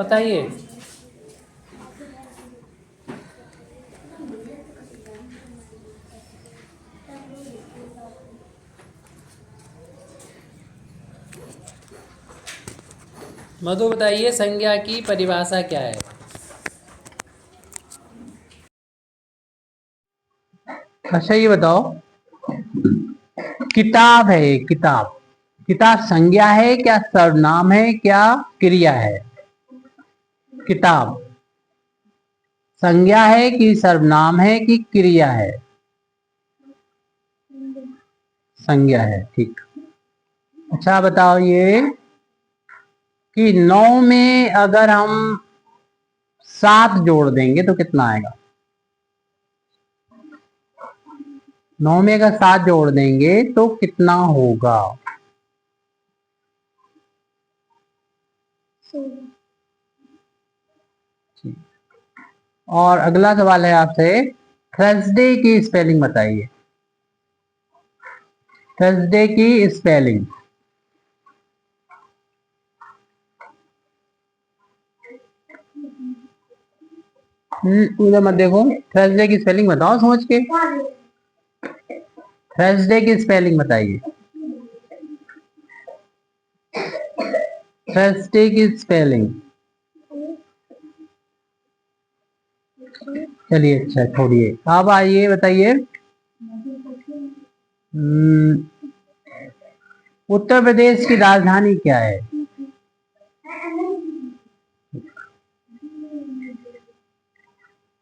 बताइए। मधु बताइए, संज्ञा की परिभाषा क्या है? अच्छा ये बताओ, किताब है, किताब, किताब संज्ञा है क्या सर्वनाम है क्या क्रिया है? किताब संज्ञा है कि सर्वनाम है कि क्रिया है? संज्ञा है, ठीक। अच्छा बताओ ये कि 9 में अगर हम 7 जोड़ देंगे तो कितना आएगा? 9 में अगर 7 जोड़ देंगे तो कितना होगा? और अगला सवाल है आपसे, थर्सडे की स्पेलिंग बताइए। थर्सडे की स्पेलिंग। उधर मत देखो, थर्सडे की स्पेलिंग बताओ सोच के। थर्सडे की स्पेलिंग बताइए। थर्सडे की स्पेलिंग। चलिए अच्छा छोड़िए, अब आइए बताइए, उत्तर प्रदेश की राजधानी क्या है?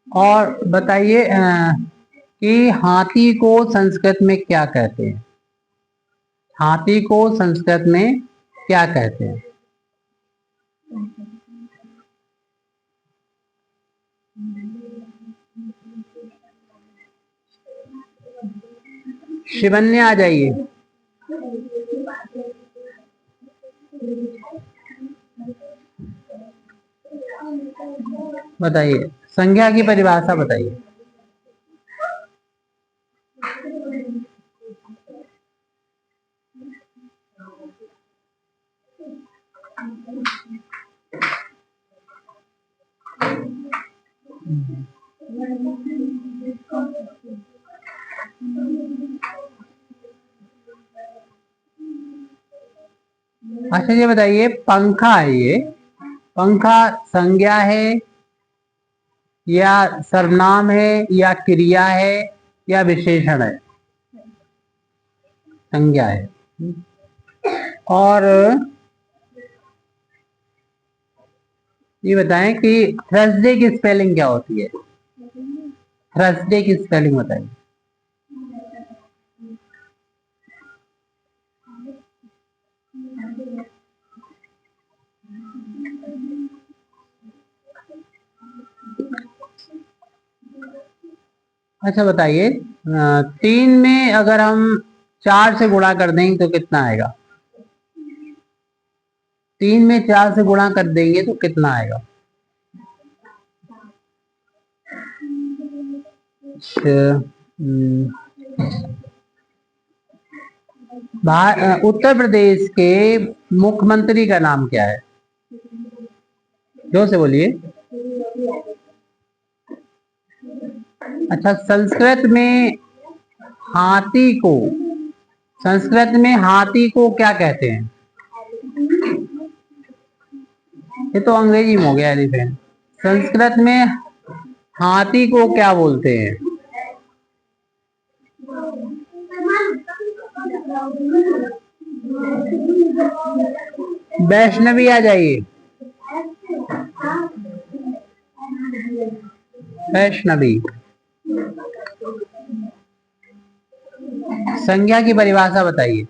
और बताइए कि हाथी को संस्कृत में क्या कहते हैं? हाथी को संस्कृत में क्या कहते हैं? शिवन्य आ जाइए। बताइए, संज्ञा की परिभाषा बताइए। अच्छा ये बताइए, पंखा है ये, पंखा संज्ञा है या सर्वनाम है या क्रिया है या विशेषण है? संज्ञा है। और ये बताएं कि थर्सडे की स्पेलिंग क्या होती है? थर्सडे की स्पेलिंग बताइए। अच्छा बताइए, 3 में अगर हम 4 से गुणा कर देंगे तो कितना आएगा? 3 में 4 से गुणा कर देंगे तो कितना आएगा? उत्तर प्रदेश के मुख्यमंत्री का नाम क्या है? जोर से बोलिए। अच्छा, हाथी को संस्कृत में हाथी को क्या कहते हैं? ये तो अंग्रेजी में हो गया, एलिफेंट। संस्कृत में हाथी को क्या बोलते हैं? वैष्णवी आ जाइए। वैष्णवी। संज्ञा की परिभाषा बताइए।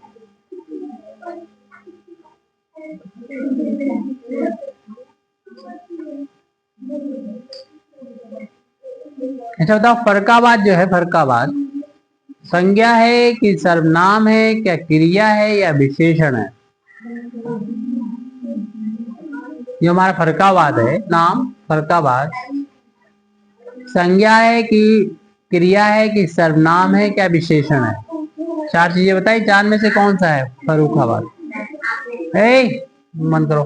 अच्छा बताओ, फर्रुखाबाद जो है, फर्रुखाबाद संज्ञा है कि सर्वनाम है क्या क्रिया है या विशेषण है? जो हमारा फर्रुखाबाद है नाम, फर्रुखाबाद संज्ञा है कि क्रिया है कि सर्वनाम है क्या विशेषण है? 4 चीजें बताइए, 4 में से कौन सा है फर्रुखाबाद? मन करो।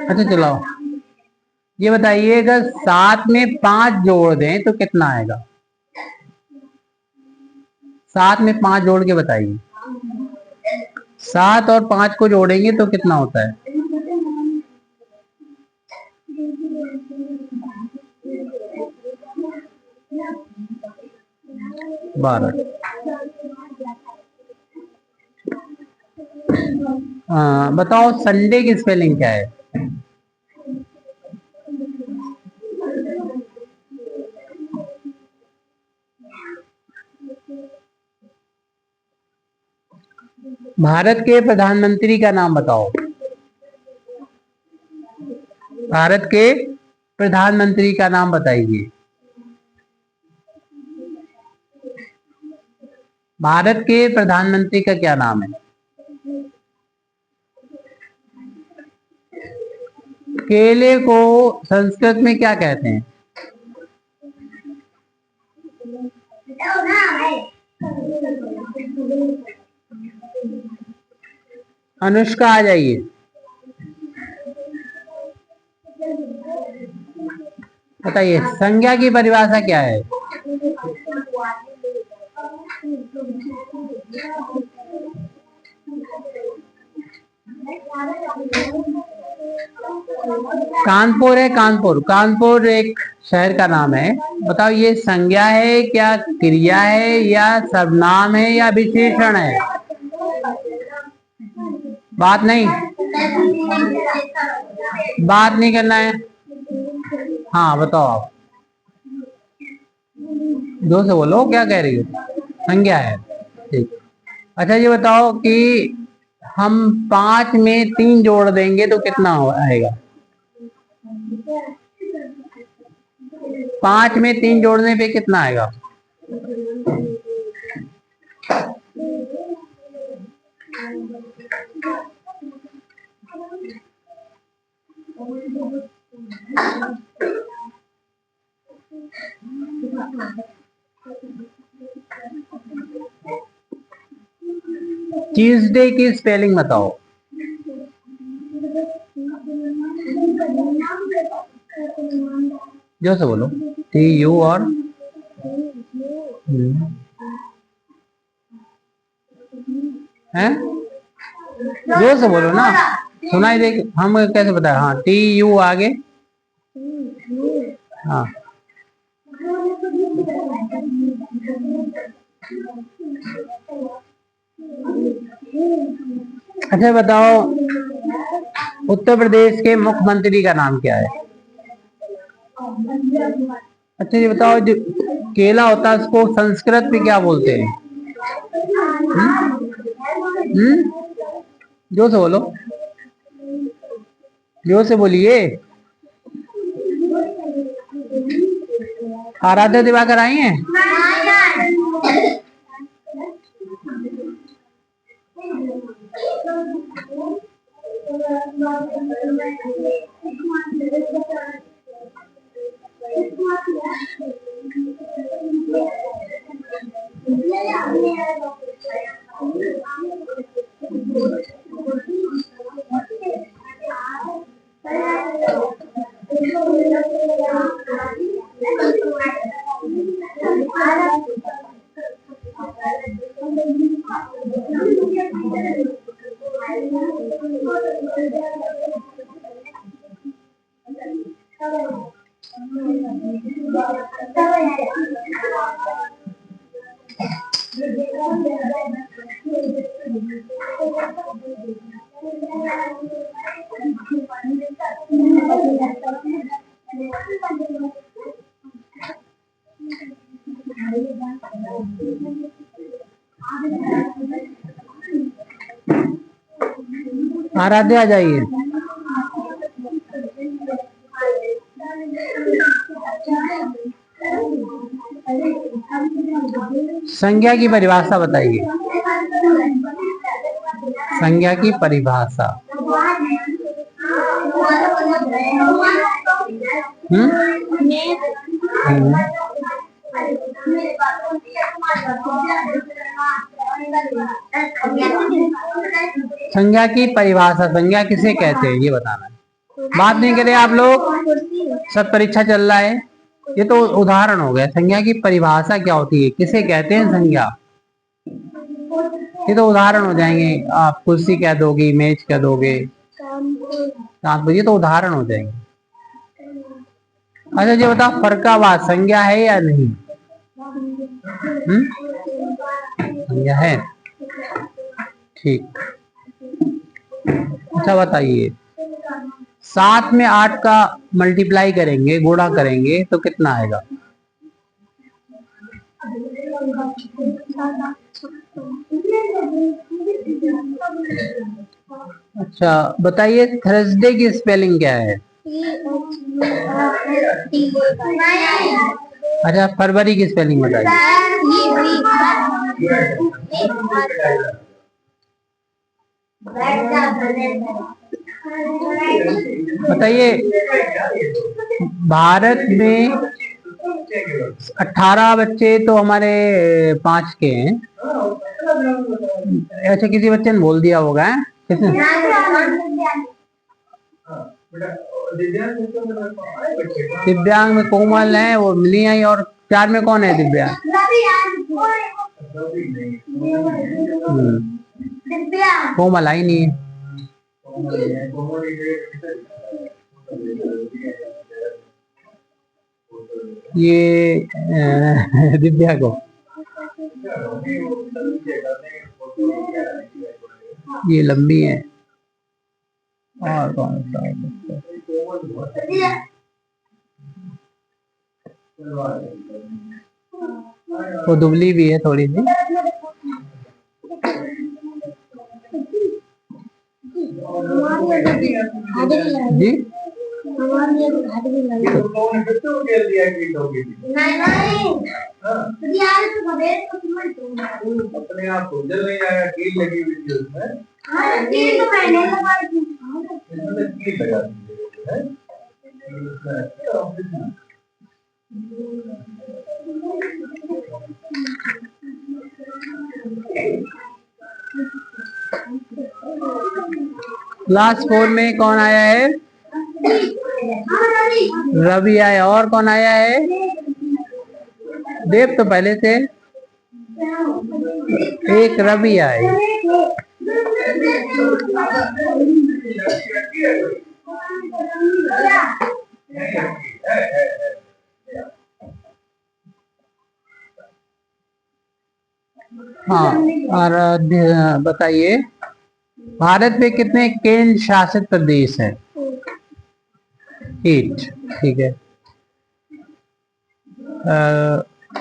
अच्छा चलाओ, ये बताइए अगर 7 में 5 जोड़ दें तो कितना आएगा? 7 में 5 जोड़ के बताइए। 7 और 5 को जोड़ेंगे तो कितना होता है? 12। बताओ संडे की स्पेलिंग क्या है? भारत के प्रधानमंत्री का नाम बताओ। भारत के प्रधानमंत्री का नाम बताइए। भारत के प्रधानमंत्री का क्या नाम है? केले को संस्कृत में क्या कहते हैं? अनुष्का आ जाइए। बताइए संज्ञा की परिभाषा क्या है? कानपुर है, कानपुर। कानपुर एक शहर का नाम है। बताओ ये संज्ञा है, क्या क्रिया है, या सर्वनाम है, या विशेषण है? बात नहीं, बात नहीं करना है। हाँ बताओ आप, जोर से बोलो, क्या कह रही हो? संज्ञा है, ठीक। अच्छा ये बताओ कि हम 5 में 3 जोड़ देंगे तो कितना आएगा? 5 में 3 जोड़ने पे कितना आएगा? ट्यूसडे की स्पेलिंग बताओ। जो से बोलो, TU और हैं, जोर से बोलो ना, सुनाई दे। हम कैसे बताए? हाँ TU आगे। हाँ अच्छा बताओ उत्तर प्रदेश के मुख्यमंत्री का नाम क्या है? अच्छा ये बताओ जो केला होता है उसको संस्कृत में क्या बोलते हैं? जोर से बोलो, जोर से बोलिए। आराध्या दिवाकर आई हैं? आराध्या आ जाइए। संज्ञा की परिभाषा बताइए। संज्ञा की परिभाषा। संज्ञा की परिभाषा, संज्ञा किसे कहते हैं ये बताना है। बात नहीं करें आप लोग, सब परीक्षा चल रहा है, ये तो उदाहरण हो गया। संज्ञा की परिभाषा क्या होती है, किसे कहते हैं संज्ञा, ये तो उदाहरण हो जाएंगे। आप कुर्सी कह दोगे, मेज कह दोगे, ये तो उदाहरण हो जाएंगे। अच्छा ये बताओ, फरकावाद संज्ञा है या नहीं? संज्ञा है, ठीक। अच्छा बताइए, 7 में 8 का मल्टीप्लाई करेंगे, गुणा करेंगे तो कितना आएगा? अच्छा बताइए, थर्सडे की स्पेलिंग क्या है? अच्छा फरवरी की स्पेलिंग बताइए। बताइए, भारत में 18 बच्चे तो हमारे 5 के हैं। ऐसे किसी बच्चे ने बोल दिया होगा, किसने? दिव्यांग में कोमल है, वो मिली आई, और 4 में कौन है दिव्यांग? कोमल आई नहीं है। ये दिव्या को, ये लंबी है। और कौन सा? वो दुबली भी है थोड़ी सी। जी अपने आप जल नहीं आया, कील लगी हुई थी उसमें। कील तो मैंने लगाई थी, कील लगा दी है। क्लास 4 में कौन आया है? रवि आया। और कौन आया है? देव तो पहले से, एक रवि आए। हाँ, और बताइए, भारत में कितने केंद्र शासित प्रदेश हैं? 8, ठीक है।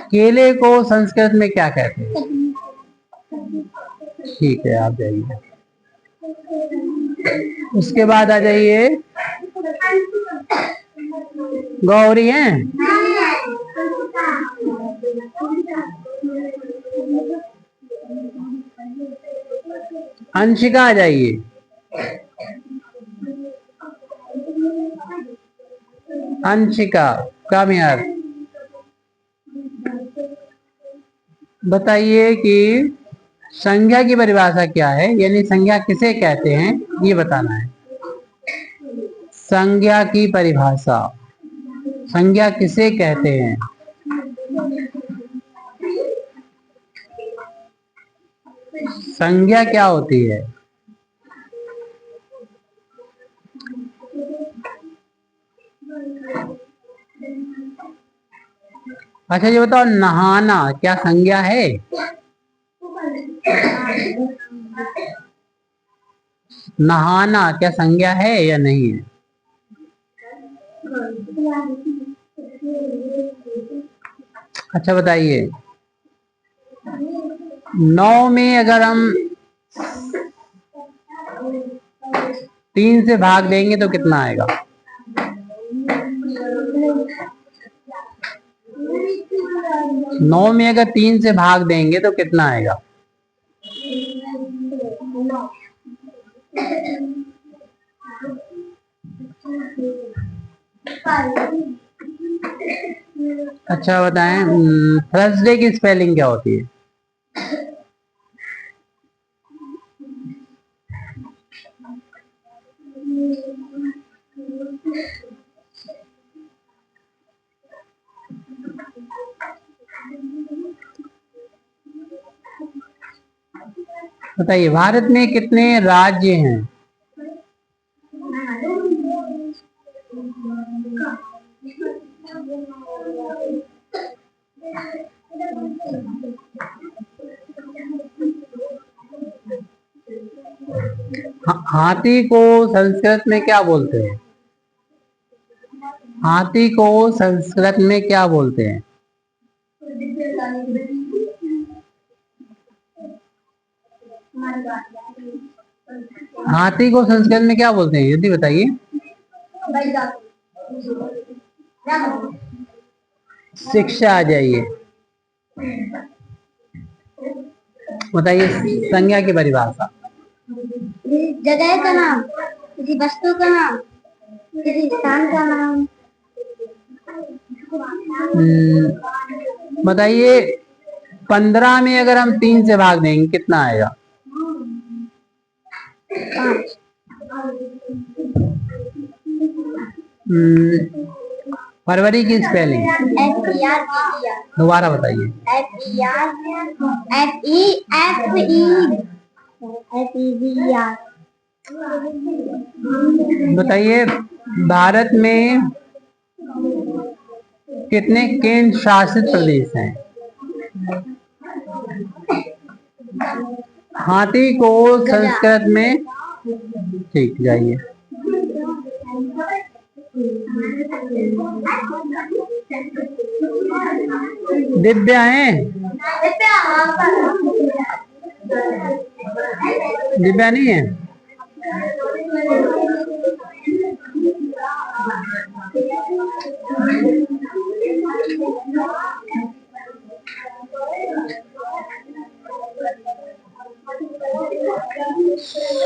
केले को संस्कृत में क्या कहते हैं? ठीक है, आप जाइए। उसके बाद आ जाइए, गौरी हैं? अंशिका आ जाइए। अंशिका, कम यार। बताइए कि संज्ञा की परिभाषा क्या है, यानी संज्ञा किसे कहते हैं ये बताना है। संज्ञा की परिभाषा, संज्ञा किसे कहते हैं? संज्ञा क्या होती है? अच्छा ये बताओ, नहाना क्या संज्ञा है? नहाना क्या संज्ञा है या नहीं है? अच्छा बताइए, 9 में अगर हम 3 से भाग देंगे तो कितना आएगा? 9 में अगर 3 से भाग देंगे तो कितना आएगा? अच्छा बताएं, थर्सडे की स्पेलिंग क्या होती है? बताइए भारत में कितने राज्य हैं? हाथी को संस्कृत में क्या बोलते हैं? हाथी को संस्कृत में क्या बोलते हैं? हाथी को संस्कृत में क्या बोलते हैं यदि बताइए। शिक्षा आ जाइए। बताइए संज्ञा की परिभाषा। जगह का नाम, किसी वस्तु का नाम, किसी स्थान का नाम। बताइए 15 में अगर हम 3 से भाग देंगे कितना आएगा? 5। फरवरी की स्पेलिंग दोबारा बताइए। बताइए भारत में कितने केंद्र शासित प्रदेश हैं? हाथी को संस्कृत में, ठीक जाइए। दिव्या है? दिव्या नहीं है?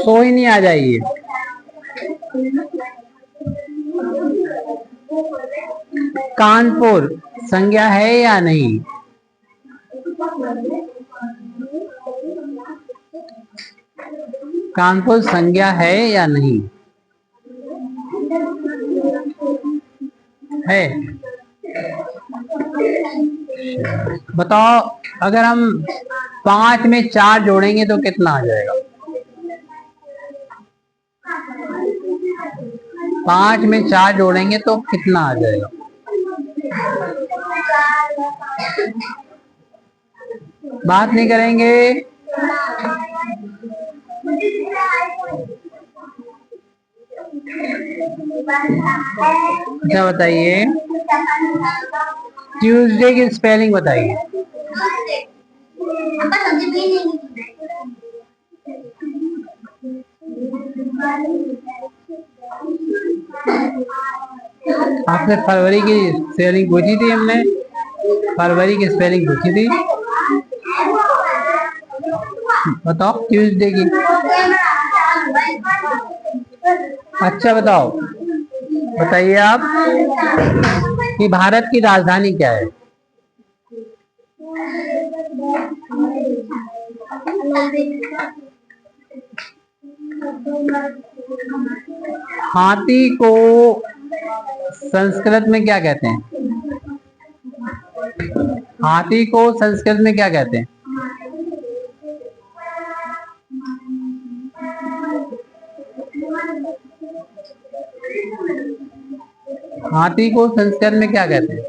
कोई नहीं, आ जाइए। कानपुर संज्ञा है या नहीं? कानपुर संज्ञा है या नहीं है? बताओ अगर हम 5 में 4 जोड़ेंगे तो कितना आ जाएगा? 5 में 4 जोड़ेंगे तो कितना आ जाएगा? बात नहीं करेंगे? अच्छा बताइए ट्यूसडे की स्पेलिंग बताइए। आपने फरवरी की स्पेलिंग पूछी थी, हमने फरवरी की स्पेलिंग पूछी थी। बताओ ट्यूसडे की। अच्छा बताओ, बताइए आप कि भारत की राजधानी क्या है? हाथी को संस्कृत में क्या कहते हैं? हाथी को संस्कृत में क्या कहते हैं? हाथी को संस्कृत में क्या कहते हैं?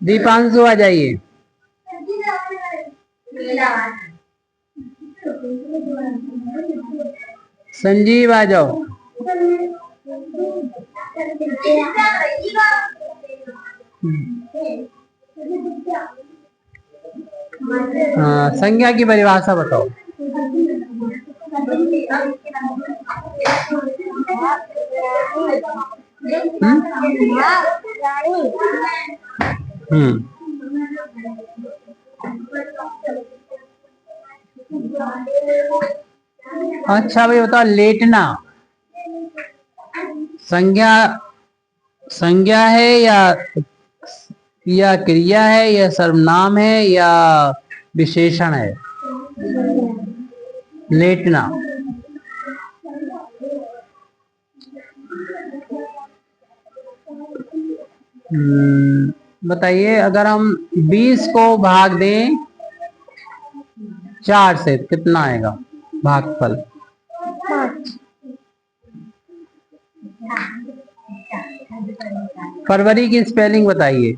दीपांशु आ जाइए। संजीव आ जाओ। संज्ञा की परिभाषा बताओ। अच्छा भाई बताओ लेटना संज्ञा संज्ञा है या क्रिया है या सर्वनाम है या विशेषण है? लेटना। बताइए, अगर हम 20 को भाग दें 4 से कितना आएगा भागफल? 5। फरवरी की स्पेलिंग बताइए।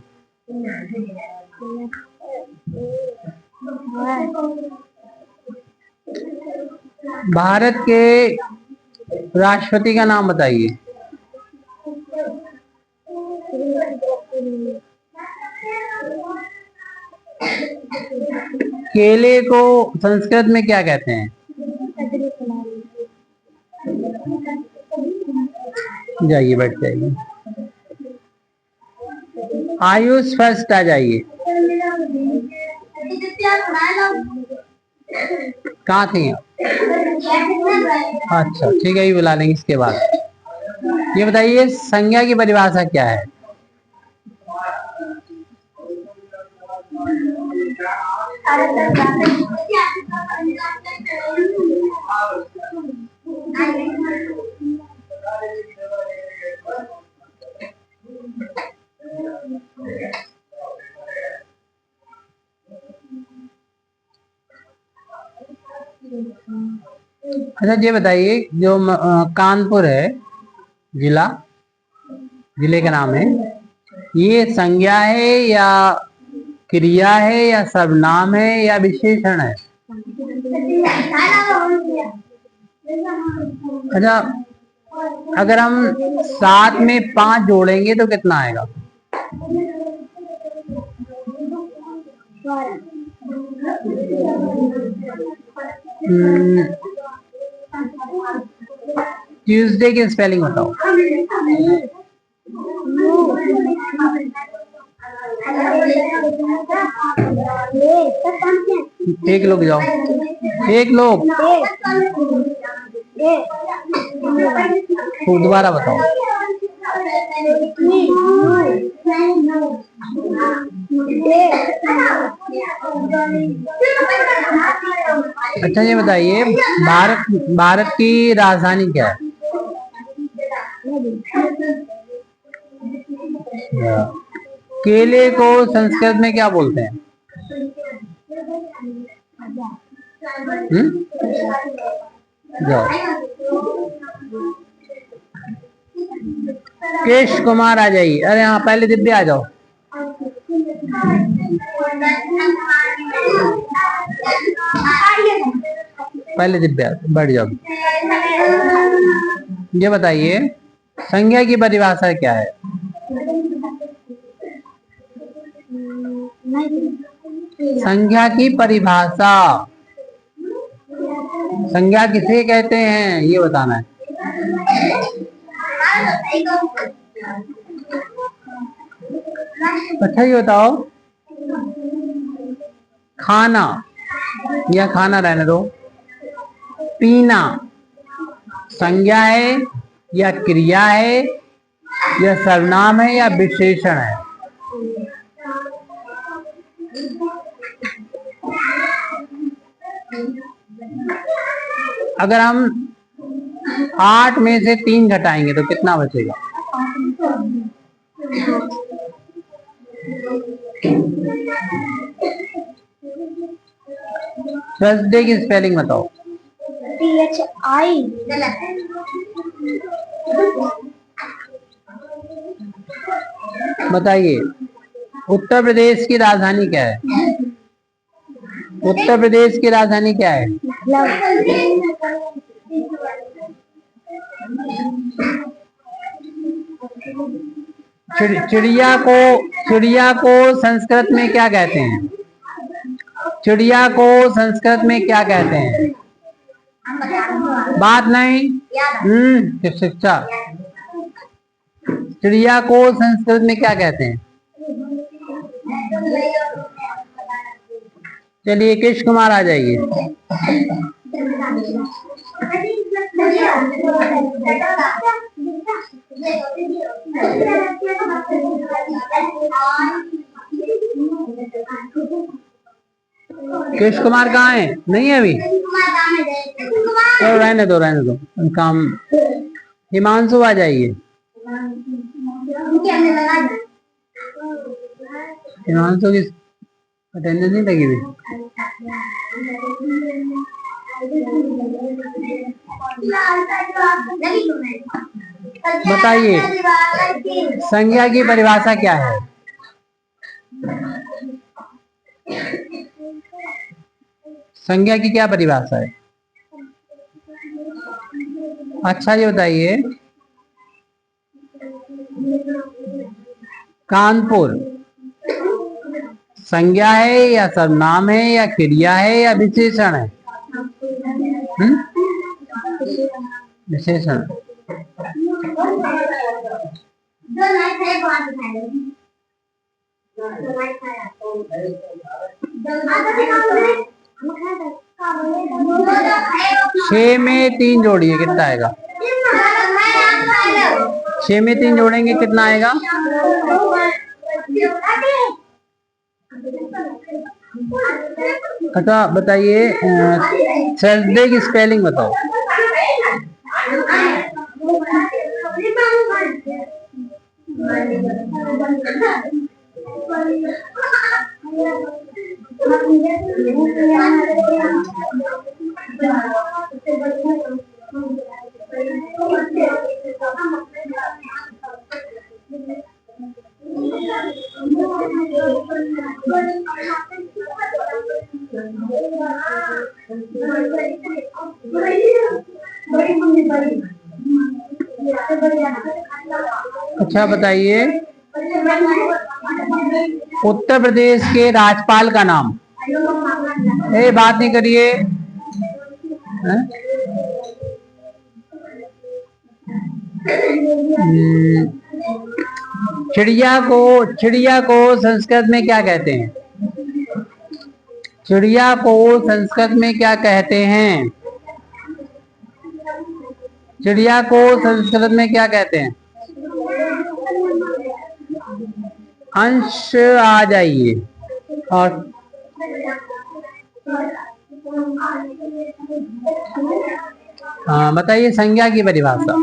भारत के राष्ट्रपति का नाम बताइए। केले को संस्कृत में क्या कहते हैं? जाइए, बैठ जाइए। आयुष फर्स्ट आ जाइए। कहाँ थे आप? अच्छा, ठीक है, ये बुला लेंगे इसके बाद। ये बताइए, संज्ञा की परिभाषा क्या है? अच्छा, ये बताइए, जो कानपुर है जिला, जिले का नाम है, ये संज्ञा है या क्रिया है या सर्वनाम है या विशेषण है? अच्छा, अगर हम 7 में 5 जोड़ेंगे तो कितना आएगा? ट्यूसडे की स्पेलिंग बताओ। एक लोग जाओ, एक लोग दोबारा बताओ। अच्छा, ये बताइए, भारत की राजधानी क्या है? केले को संस्कृत में क्या बोलते हैं? जाओ। केश कुमार आ जाइए। अरे हाँ, पहले दिव्या आ जाओ। पहले दिव्या बैठ जाओ। ये बताइए, संज्ञा की परिभाषा क्या है? संज्ञा की परिभाषा, संज्ञा किसे कहते हैं ये बताना है। अच्छा, ये बताओ, खाना या खाना रहने दो, पीना संज्ञा है या क्रिया है या सर्वनाम है या विशेषण है? अगर हम 8 में से 3 घटाएंगे तो कितना बचेगा? थर्सडे की स्पेलिंग बताओ। THI। बताइए, उत्तर प्रदेश की राजधानी क्या है? उत्तर प्रदेश की राजधानी क्या है? चिड़िया को संस्कृत में क्या कहते हैं? चिड़िया को संस्कृत में क्या कहते हैं? बात नहीं, शिक्षा। चिड़िया को संस्कृत में क्या कहते हैं? चलिए, केश कुमार आ जाइए। कृष्ण कुमार कहाँ है? नहीं है अभी। तो रहने दो काम। हिमांशु आ जाइए। हिमांशु की अटेंडेंस नहीं लगी हुई। बताइए संज्ञा की परिभाषा क्या है? संज्ञा की क्या परिभाषा है? अच्छा ये बताइए, कानपुर संज्ञा है या सर्वनाम है या क्रिया है या विशेषण है? विशेषण। छह में 3 जोड़िए, कितना आएगा? 6 में 3 जोड़ेंगे कितना आएगा? अच्छा बताइए, थर्सडे की स्पेलिंग बताओ। अच्छा बताइए, उत्तर प्रदेश के राज्यपाल का नाम। बात नहीं करिए। चिड़िया को संस्कृत में क्या कहते हैं? चिड़िया को संस्कृत में क्या कहते हैं? चिड़िया को संस्कृत में क्या कहते हैं? अंश आ जाइए। और हाँ बताइए संज्ञा की परिभाषा।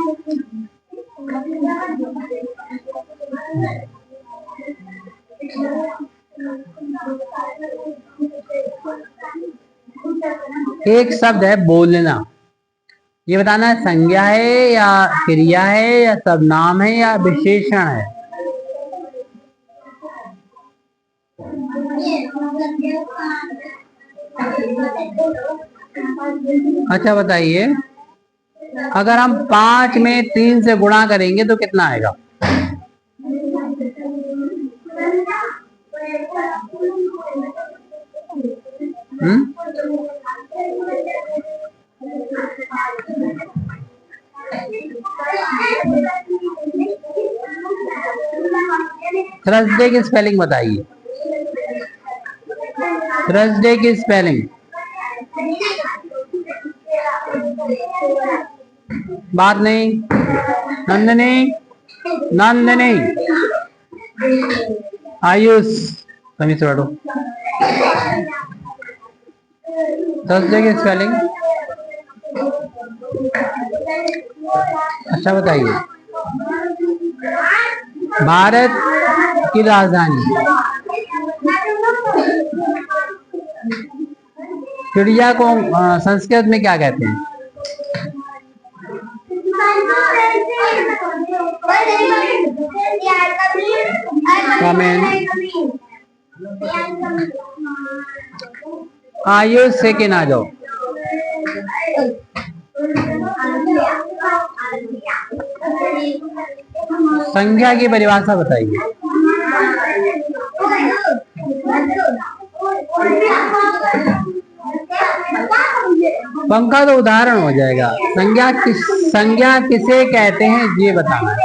एक शब्द है बोलना, ये बताना है संज्ञा है या क्रिया है या सर्वनाम है या विशेषण है? अच्छा बताइए, अगर हम 5 में 3 से गुणा करेंगे तो कितना आएगा? थर्सडे की स्पेलिंग बताइए। थर्सडे की स्पेलिंग। बात नहीं। नंदनी, नंदनी, आयुष, समी से बैठो। थर्सडे की स्पेलिंग। अच्छा बताइए, भारत की राजधानी। चिड़िया को संस्कृत में क्या कहते हैं? आयुष से के ना जाओ। संज्ञा की परिभाषा बताइए। पंखा तो उदाहरण हो जाएगा। संज्ञा किसे कहते हैं ये बताना है।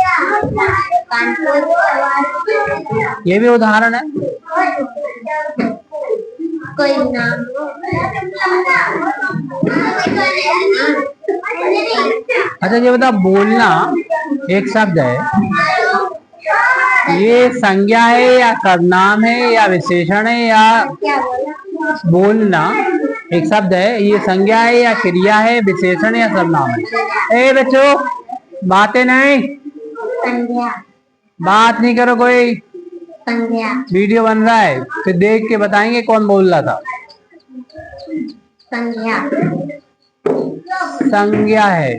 ये भी उदाहरण है। कोई नाम। अच्छा ये बता, बोलना एक शब्द है, ये संज्ञा है या सर्वनाम है या विशेषण है या बोलना। एक शब्द है, ये संज्ञा है या क्रिया है, विशेषण या सर्वनाम है? ए बच्चों, बातें नहीं, संज्ञा। बात नहीं करो कोई। संज्ञा। वीडियो बन रहा है, फिर देख के बताएंगे कौन बोल रहा था। संज्ञा। संज्ञा है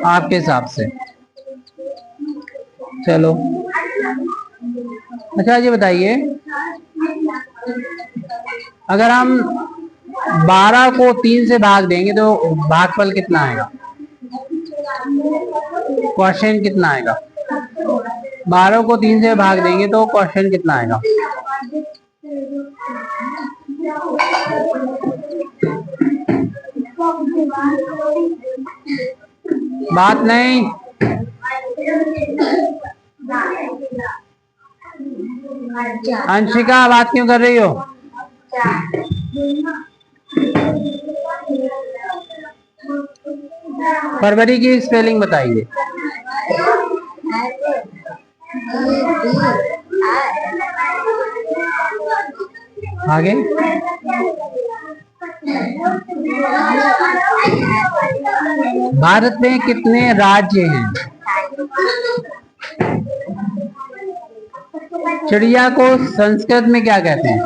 आपके हिसाब से। चलो, अच्छा ये बताइए, अगर हम 12 को 3 से भाग देंगे तो भागफल कितना आएगा? क्वेश्चन कितना आएगा? 12 को 3 से भाग देंगे तो क्वेश्चन कितना आएगा? बात नहीं, अंशिका बात क्यों कर रही हो? फरवरी की स्पेलिंग बताइए। आगे, भारत में कितने राज्य हैं? चिड़िया को संस्कृत में क्या कहते हैं?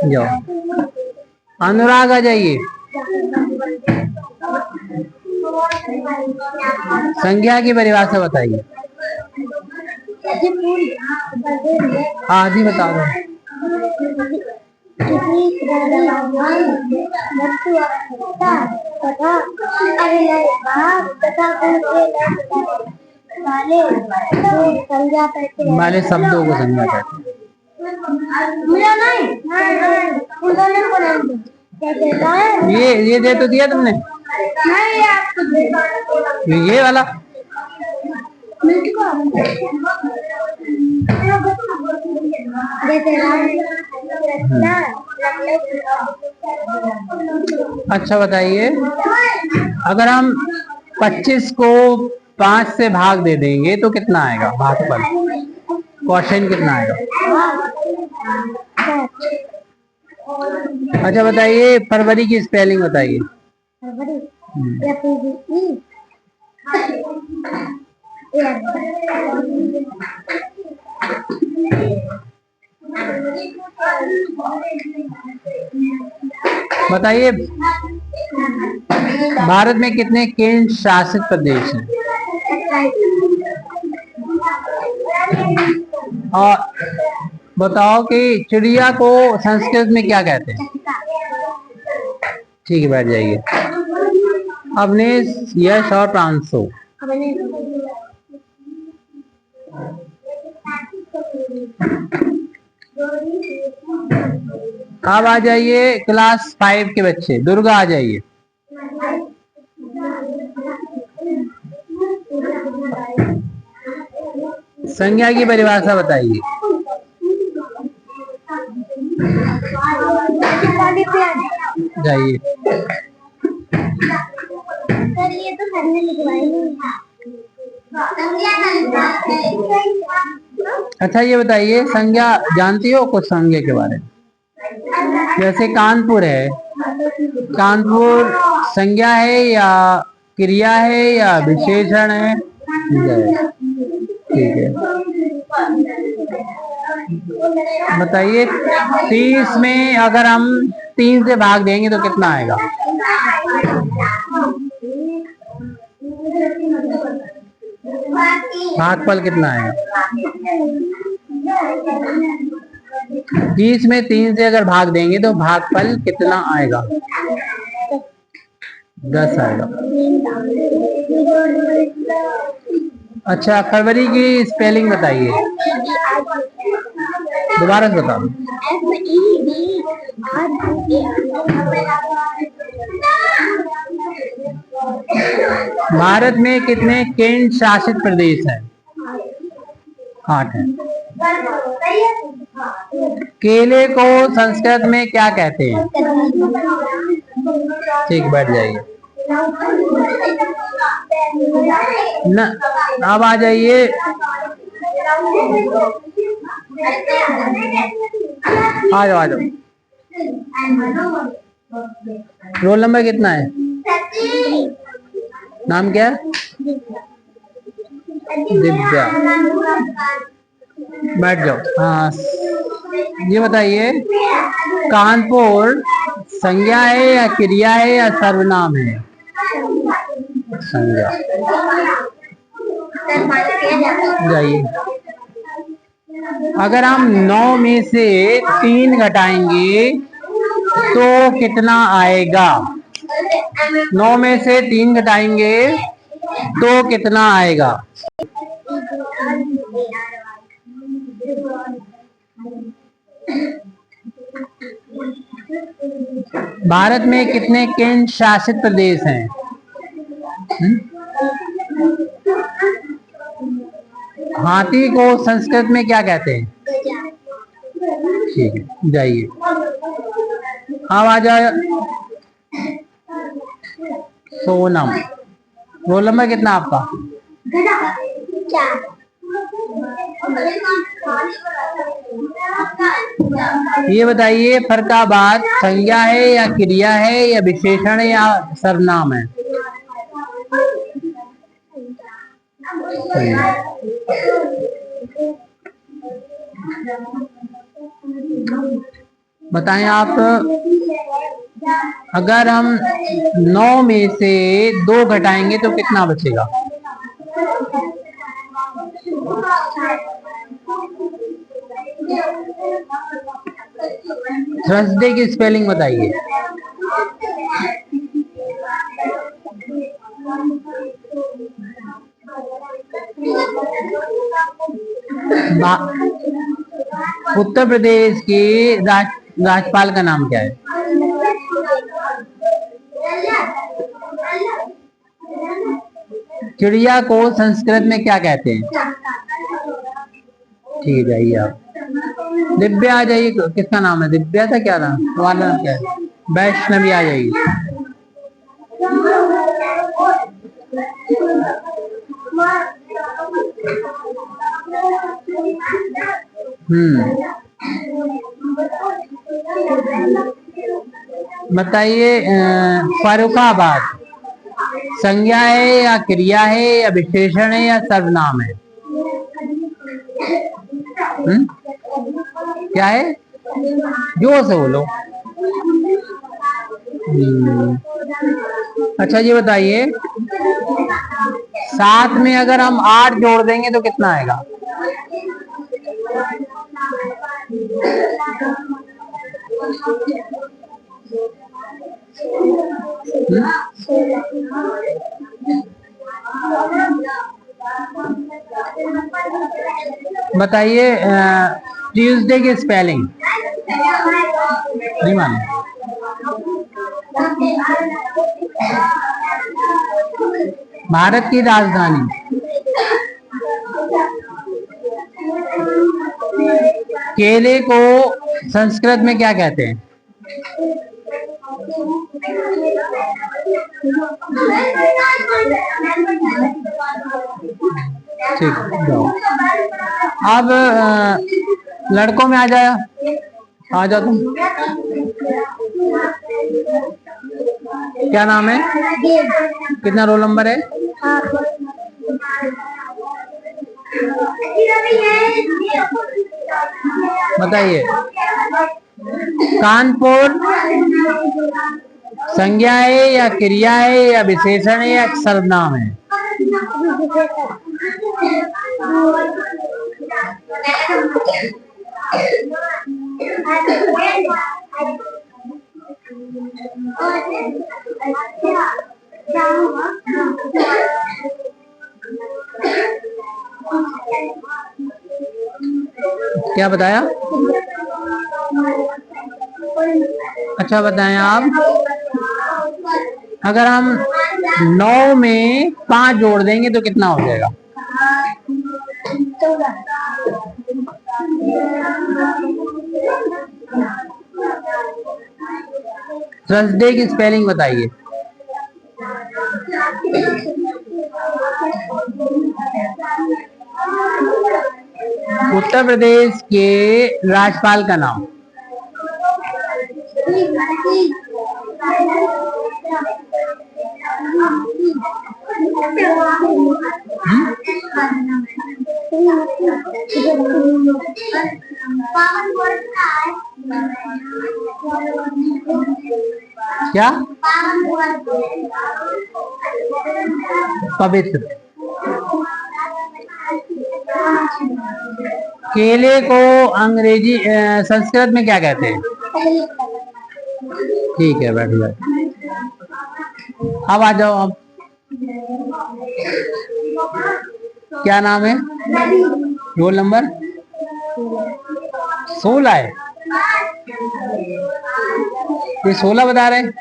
जाओ, अनुराग आ जाइए। संज्ञा की परिभाषा बताइए। हाँ जी, बता दो। वाले शब्दों को संज्ञा कहते हैं। ये दे तो दिया तुमने, ये वाला। अच्छा बताइए, अगर हम 25 को 5 से भाग दे देंगे तो कितना आएगा भागफल? क्वेश्चन कितना आएगा? अच्छा बताइए, फरवरी की स्पेलिंग बताइए। बताइए, भारत में कितने केंद्र शासित प्रदेश हैं? और बताओ कि चिड़िया को संस्कृत में क्या कहते हैं? ठीक है, बैठ जाइए। अवनेश, यश और प्रांशु। अब आ जाइए क्लास 5 के बच्चे। दुर्गा आ जाइए। संज्ञा की परिभाषा बताइए। जाइए। ये तो सर ने लिखवाई नहीं। अच्छा ये बताइए, संज्ञा जानती हो कुछ संज्ञा के बारे में? जैसे कानपुर है, कानपुर संज्ञा है या क्रिया है या विशेषण है? ठीक है, बताइए 30 में अगर हम 3 से भाग देंगे तो कितना आएगा? भागफल कितना आएगा? 30 में 3 से अगर भाग देंगे तो भागफल कितना आएगा? 10 आएगा। अच्छा, फरवरी की स्पेलिंग बताइए। दोबारा से बताओ। भारत में कितने केंद्र शासित प्रदेश हैं? 8 हैं। केले को संस्कृत में क्या कहते हैं? ठीक, बैठ जाइए। न अब आ जाइए आ जाओ आ जाओ। रोल नंबर कितना है? नाम क्या है? दिव्या। बैठ जाओ। हाँ, ये बताइए, कानपुर संज्ञा है या क्रिया है या सर्वनाम है? संज्ञा। जाइए। अगर हम 9 में से 3 घटाएंगे तो कितना आएगा? 9 में से 3 घटाएंगे तो कितना आएगा? भारत में कितने केंद्र शासित प्रदेश हैं? हाथी को संस्कृत में क्या कहते हैं? ठीक है, जाइए। अब आ जाए सोनम। रोल नंबर कितना आपका? ये बताइए, फरकाबाद संज्ञा है या क्रिया है या विशेषण है या सर्वनाम है? बताएं आप। अगर हम 9 में से 2 घटाएंगे तो कितना बचेगा? थर्सडे की स्पेलिंग बताइए। उत्तर प्रदेश के राज्यपाल का नाम क्या है? चिड़िया को संस्कृत में क्या कहते हैं? ठीक है, जाइए आप। दिव्या आ जाइए। किसका नाम है? दिव्या था, क्या नाम तुम्हारा? नाम क्या है? वैष्णवी आ जाइए। बताइए, फर्रुखाबाद संज्ञा है या क्रिया है या विशेषण है या सर्वनाम है? क्या है? जोर से बोलो। अच्छा, ये बताइए, 7 में अगर हम 8 जोड़ देंगे तो कितना आएगा? बताइए, ट्यूसडे की स्पेलिंग। नहीं माने? भारत की राजधानी। केले को संस्कृत में क्या कहते हैं? ठीक, जाओ। अब लड़कों में आ जाओ। आ जाओ तुम। क्या नाम है? कितना रोल नंबर है? बताइए, कानपुर संज्ञा है या क्रिया है या विशेषण है या सर्वनाम है? क्या बताया? अच्छा, बताएं आप। अगर हम 9 में 5 जोड़ देंगे तो कितना हो जाएगा? थर्सडे की स्पेलिंग बताइए। उत्तर प्रदेश के राज्यपाल का नाम। क्या? पवित्र। केले को अंग्रेजी संस्कृत में क्या कहते हैं? ठीक है, बैठ जाओ। अब आ जाओ। अब क्या नाम है? रोल नंबर 16 है। ये 16 बता रहे हैं,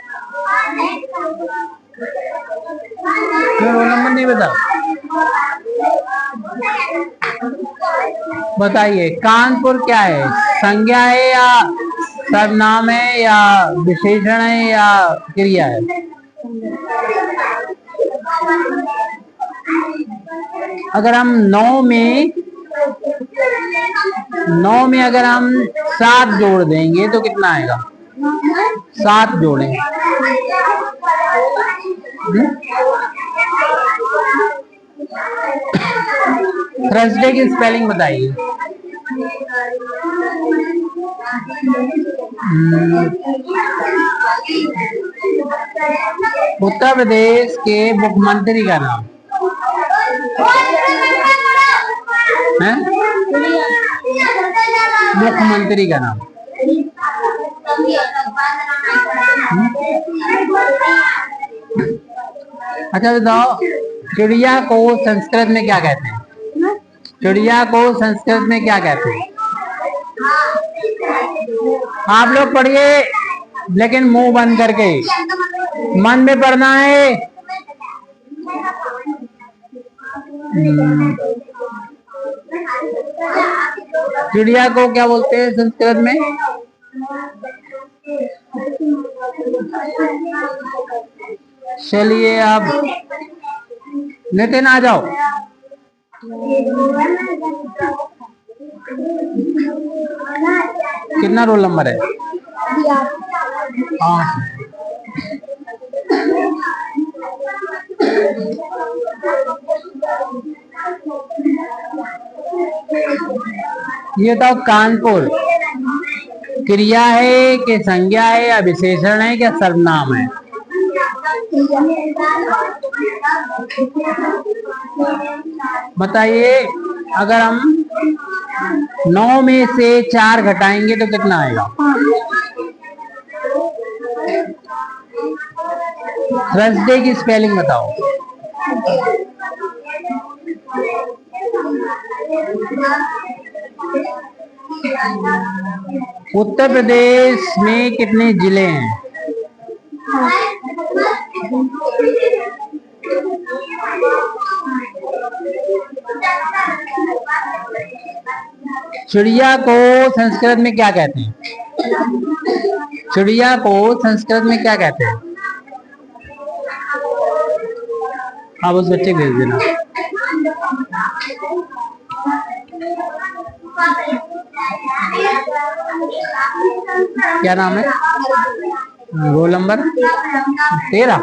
क्यों रोल नंबर नहीं बता? बताइए, कानपुर क्या है? संज्ञा है या सर्वनाम है या विशेषण है या क्रिया है? अगर हम 9 में अगर हम 7 जोड़ देंगे तो कितना आएगा? 7 जोड़ें। थर्सडे की स्पेलिंग बताइए। उत्तर प्रदेश के मुख्यमंत्री का नाम है? मुख्यमंत्री का नाम। अच्छा बताओ, चिड़िया को संस्कृत में क्या कहते हैं? चिड़िया को संस्कृत में क्या कहते हैं? आप लोग पढ़िए, लेकिन मुंह बंद करके, मन में पढ़ना है। चिड़िया को क्या बोलते हैं संस्कृत में? चलिए, आप नितिन आ जाओ। कितना रोल नंबर है? 8। ये तो कानपुर क्रिया है कि संज्ञा है या विशेषण है क्या सर्वनाम है? बताइए, अगर हम 9 में से 4 घटाएंगे तो कितना आएगा? थर्सडे की स्पेलिंग बताओ। उत्तर प्रदेश में कितने जिले हैं? चिड़िया को संस्कृत में क्या कहते हैं? चिड़िया को संस्कृत में क्या कहते हैं? आप उस बच्चे भेज देना। क्या नाम है? Roll number 13।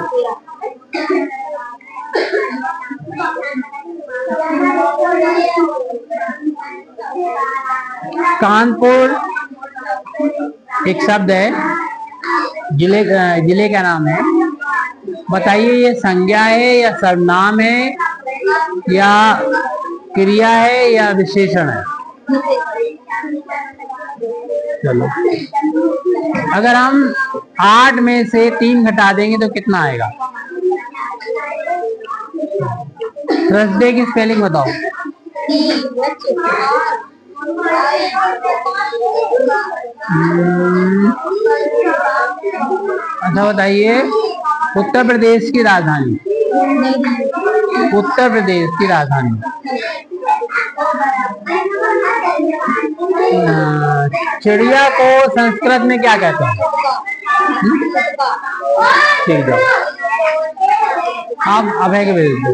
कानपुर एक शब्द है, जिले का नाम है। बताइए, ये संज्ञा है या सर्वनाम है या क्रिया है या विशेषण है? चलो, अगर हम 8 में से 3 घटा देंगे तो कितना आएगा? थर्सडे की स्पेलिंग बताओ। अच्छा बताइए, उत्तर प्रदेश की राजधानी। उत्तर प्रदेश की राजधानी। चिड़िया को संस्कृत में क्या कहते हैं? ठीक है, आप अभय के भेज दो।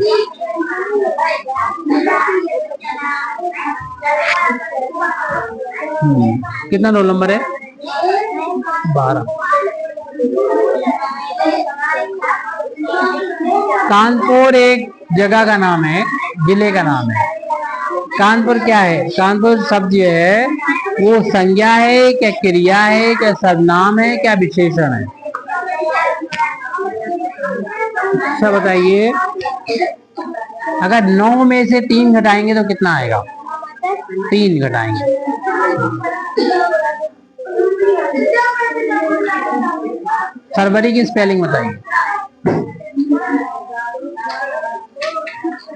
कितना रोल नंबर है? 12। कानपुर एक जगह का नाम है, जिले का नाम है। कानपुर क्या है? कानपुर शब्द जो है वो संज्ञा है क्या क्रिया है क्या सर्वनाम है क्या विशेषण है? अच्छा बताइए। अगर 9 में से 3 घटाएंगे तो कितना आएगा? 3 घटाएंगे। फरवरी की स्पेलिंग बताइए।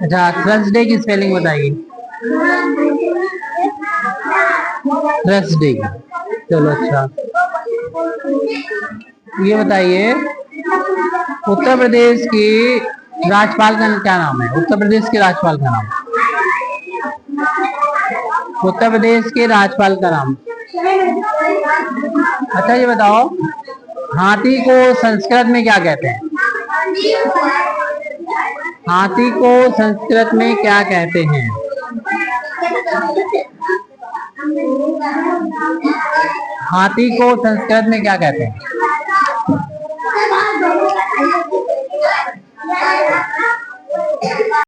अच्छा, थर्सडे की स्पेलिंग बताइए। थर्सडे। चलो अच्छा, ये बताइए उत्तर प्रदेश की राज्यपाल का क्या नाम है? उत्तर प्रदेश के राज्यपाल का नाम, उत्तर प्रदेश के राज्यपाल का नाम। अच्छा ये बताओ, हाथी को संस्कृत में क्या कहते हैं? हाथी को संस्कृत में क्या कहते हैं? हाथी को संस्कृत में क्या कहते हैं?